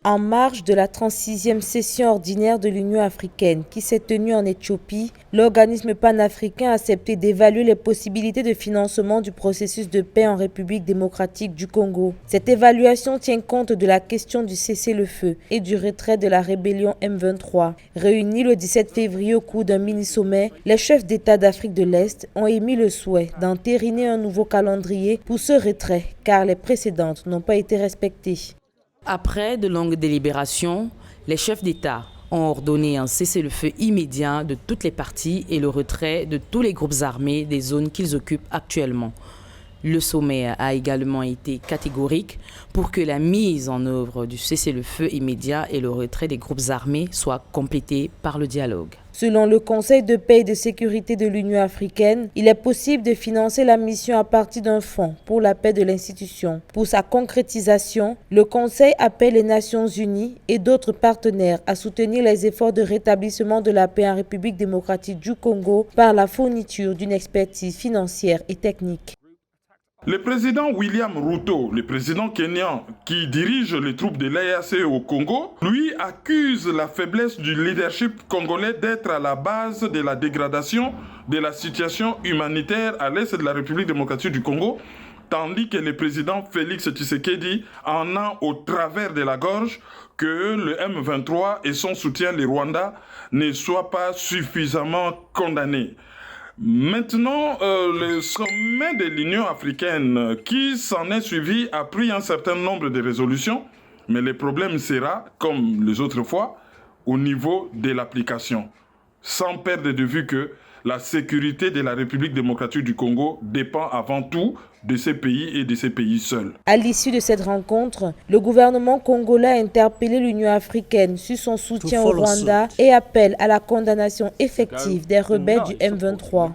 En marge de la 36e session ordinaire de l'Union africaine qui s'est tenue en Éthiopie, l'organisme panafricain a accepté d'évaluer les possibilités de financement du processus de paix en République démocratique du Congo. Cette évaluation tient compte de la question du cessez-le-feu et du retrait de la rébellion M23. Réunis le 17 février au cours d'un mini-sommet, les chefs d'État d'Afrique de l'Est ont émis le souhait d'entériner un nouveau calendrier pour ce retrait, car les précédentes n'ont pas été respectées. Après de longues délibérations, les chefs d'État ont ordonné un cessez-le-feu immédiat de toutes les parties et le retrait de tous les groupes armés des zones qu'ils occupent actuellement. Le sommet a également été catégorique pour que la mise en œuvre du cessez-le-feu immédiat et le retrait des groupes armés soient complétés par le dialogue. Selon le Conseil de paix et de sécurité de l'Union africaine, il est possible de financer la mission à partir d'un fonds pour la paix de l'institution. Pour sa concrétisation, le Conseil appelle les Nations unies et d'autres partenaires à soutenir les efforts de rétablissement de la paix en République démocratique du Congo par la fourniture d'une expertise financière et technique. Le président William Ruto, le président kenyan qui dirige les troupes de l'EAC au Congo, lui accuse la faiblesse du leadership congolais d'être à la base de la dégradation de la situation humanitaire à l'est de la République démocratique du Congo, tandis que le président Félix Tshisekedi en a au travers de la gorge que le M23 et son soutien, le Rwanda, ne soient pas suffisamment condamnés. Maintenant, le sommet de l'Union africaine qui s'en est suivi a pris un certain nombre de résolutions, mais le problème sera, comme les autres fois, au niveau de l'application, sans perdre de vue que la sécurité de la République démocratique du Congo dépend avant tout de ces pays et de ces pays seuls. À l'issue de cette rencontre, le gouvernement congolais a interpellé l'Union africaine sur son soutien au Rwanda et appelle à la condamnation effective des rebelles du M23.